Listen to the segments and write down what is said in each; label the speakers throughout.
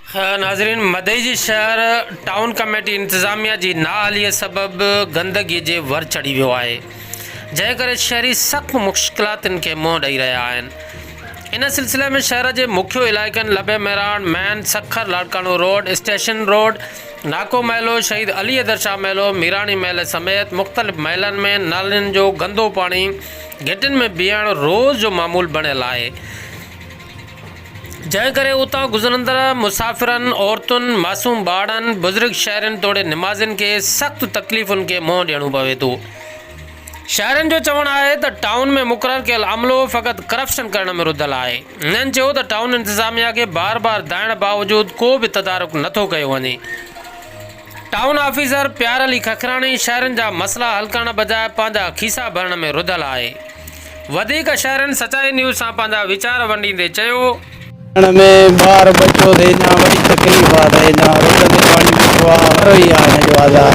Speaker 1: नाज़रीन, मदई जी शहर town committee इंतज़ामिया जी नाअहलीअ सबब गंदगी जे वर चढ़ी वियो आहे, जंहिं करे शहरी सख़्त मुश्किलातुनि खे मुंहुं ॾेई रहिया आहिनि। इन सिलसिले में शहर जे मुख्य इलाइक़नि लबे मैरान, मैन, Sukkur, Larkana road, station road, नाको महलो, शहीद अली अदर शाह महलो, मीरानी महल समेत मुख़्तलिफ़ महलनि में नालियुनि जो गंदो पाणी घिटियुनि में बीहण रोज़ जो मामूल बणियल आहे, जंहिं करे उतां गुज़रंदड़ मुसाफ़िरनि, औरतुनि, मासूम ॿारनि, बुज़ुर्ग शहरनि तोड़े निमाज़िन खे सख़्त तकलीफ़ुनि खे मुंहुं ॾियणो पवे थो। शहरनि जो चवणु आहे त टाउन में मुक़ररु कयल अमलो फ़क़ति करप्शन करण में रुधल आहे। हिननि चयो त टाउन इंतज़ामिया खे बार बार दाइण बावजूदु को बि तदारुक नथो कयो वञे। टाउन ऑफिसर प्यार अली खखराणी शहरनि जा मसला हल करण बजाए पंहिंजा खीसा भरण में रुधल आहे। वधीक शहरनि सचाई न्यूज़ सां पंहिंजा वीचार वंडींदे चयो,
Speaker 2: में बार बच्चों थे ना बड़ी तकलीफ आ रही ना रोड में पानी पिछवा रही आ जो आधार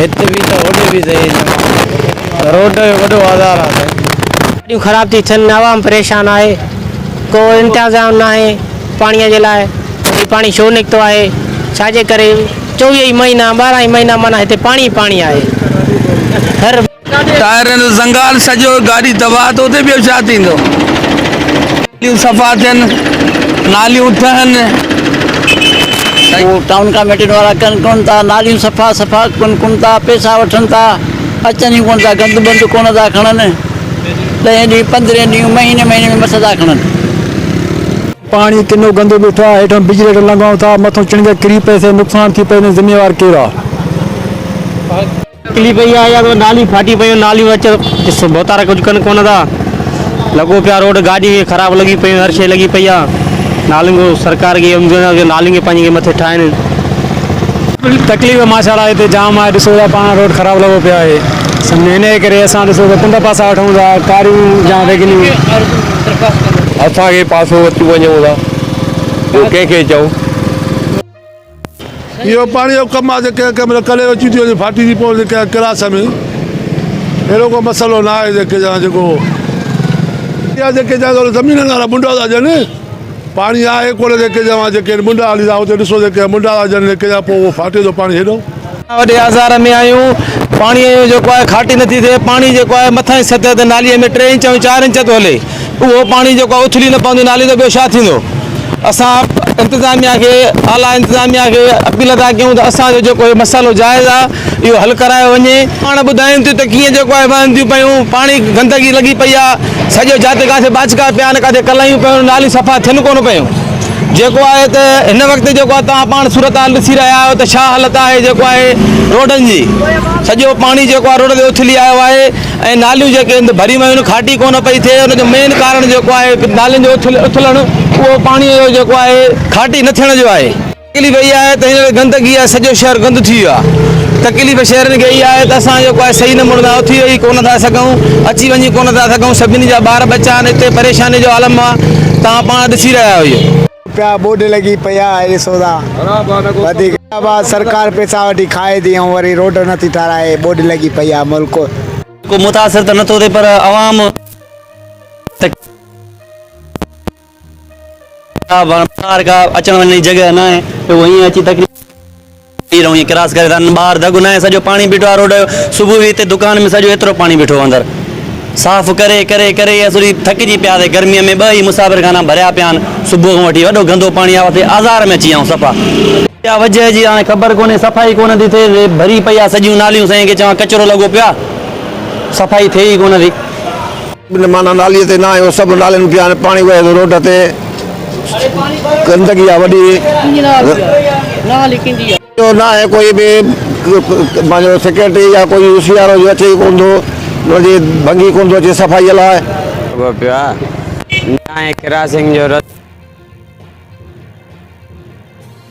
Speaker 2: इतने भी तो होने भी सही ना रोड वडो आधार आ है
Speaker 3: खराब थी थन आवाम परेशान आए को इंतजाम ना है पानी जे लाए पानी छो निकतो है छाजे करे 24 महीना 12 महीना माना इतने पानी पानी आए हर
Speaker 2: टायर जंगाल सजो गाड़ी दबा तो ते भी छा थींदो सफा थियनि नालियूं ठहनि
Speaker 4: टाउन कमेटी वारा कनि कोन था नालियूं सफ़ा सफ़ा कोन था पैसा वठनि था अचनि कोन था गंद बंद कोन था खणनि 10 ॾींहं 15 ॾींहं महीने में मस था खणनि
Speaker 5: पानी किनो गंदो बीठो आहे हेठां बिजली लॻाऊं था मथां चिणगे किरी पैसे नुक़सान थी पए ज़िम्मेवार केरु आहे
Speaker 3: निकली पई आहे या नाली फाटी पई नालियूं अच बोतारा कुछ कन कोन था लगो पिया रोड गाड़ी खराब लगी पई हर शइ लगी पई आहे नालियुनि को सरकार के नालियुनि खे पंहिंजे मथे ठाहिनि
Speaker 5: तकलीफ़ माशाल्लाह हिते जाम आहे ॾिसो था पाण रोड ख़राबु लॻो पियो आहे सम्झो हिन जे करे असां ॾिसो त कुंड पासा वठूं था कारियूं या वेगनियूं
Speaker 6: असांखे पासो अची वञूं था ॿियो कंहिंखे चऊं
Speaker 7: इहो पाणी जो कमु आहे जेके कंहिं कले अची थी वञे फाटी थी पवे क्लास में अहिड़ो को मसइलो न आहे जेको जेके ज़मीन वारा मुंडा था ॾियनि पाणी आहे कोन जेके मुंडा हली था हुते ॾिसो जेके मुंडा था ॾियनि जेके पोइ फाटे थो पाणी हेॾो
Speaker 2: वॾे हज़ार में आहियूं पाणी जेको आहे खाटी नथी थिए पाणी जेको आहे मथां सतह ते नालीअ में 3 इंच ऐं 4 इंच थो हले उहो पाणी जेको आहे उथली न पवंदी नाली त ॿियो छा थींदो। असां इंतज़ामिया खे आला इंतज़ामिया खे अपील था कयूं त असांजो जेको मसइलो जाइज़ आहे इहो हल करायो वञे। पाण ॿुधाइनि थियूं त कीअं जेको आहे वहनि थियूं पियूं पाणी गंदगी लॻी पई आहे सॼो जिते किथे बाचका पिया आहिनि किथे कलायूं पियूं नालियूं सफ़ा थियनि कोन पियूं जेको आहे त हिन वक़्तु जेको आहे तव्हां पाण सूरत हाल ॾिसी रहिया आहियो त छा हालत आहे जेको आहे रोडनि जी सॼो पाणी जेको आहे रोड ते उथली आयो आहे ऐं नालियूं जेके भरी वियूं खाटी कोन पई थिए हुनजो मेन कारण जेको आहे नालियुनि जो उथलणु उहो पाणीअ जो जेको आहे खाटी न थियण जो आहे। तकलीफ़ इहा आहे त हींअर गंदगी आहे सॼो शहर गंद थी वियो आहे तकलीफ़ शहरनि खे इहा आहे त असां जेको आहे सही नमूने सां उथी वेही कोन था सघूं अची वञी कोन था सघूं सभिनी जा ॿार बच्चा आहिनि हिते परेशानी जो आलम आहे तव्हां पाण ॾिसी रहिया आहियो इहो
Speaker 8: पिया बोड लगी पिया ॾिसो था सरकार पैसा वठी खाए थी ऐं वरी रोड नथी ठाराए बोड लगी पई आहे मुल्क
Speaker 4: को मुतासिर त नथो थिए पर आवाम अचण वञण जी जॻह न आहे तो हीअं अची तकलीफ़ क्रॉस करे था ॿाहिरि दग न आहे सॼो पाणी बीठो आहे रोड जो सुबुह बि हिते दुकान में सॼो एतिरो पाणी बीठो अंदरि साफ़ करे करे करे असुरी थकिजी पिया थिए गर्मीअ में 2 ई मुसाफ़िर खाना भरिया पिया आहिनि सुबुह खां वठी वॾो गंदो पाणी आहे आज़ार में अची विया सफ़ा क्या वजह जी हाणे ख़बर कोन्हे सफ़ाई कोन थी थिए भरी पई आहे सॼियूं नालियूं साईं खे चवां कचिरो लॻो पियो आहे सफ़ाई थिए ई कोन थी
Speaker 6: माना नालीअ ते न आहियो सभु नालियुनि पिया आहिनि पाणी वहे थो रोड ते गंदगी आहे वॾी न आहे कोई बि पंहिंजो सेक्रेटरी या कोई होशियारो जो अचे कोन थो भंगी कोन थो अचे सफ़ाईअ लाइ
Speaker 9: पियो आहे क्रॉसिंग जो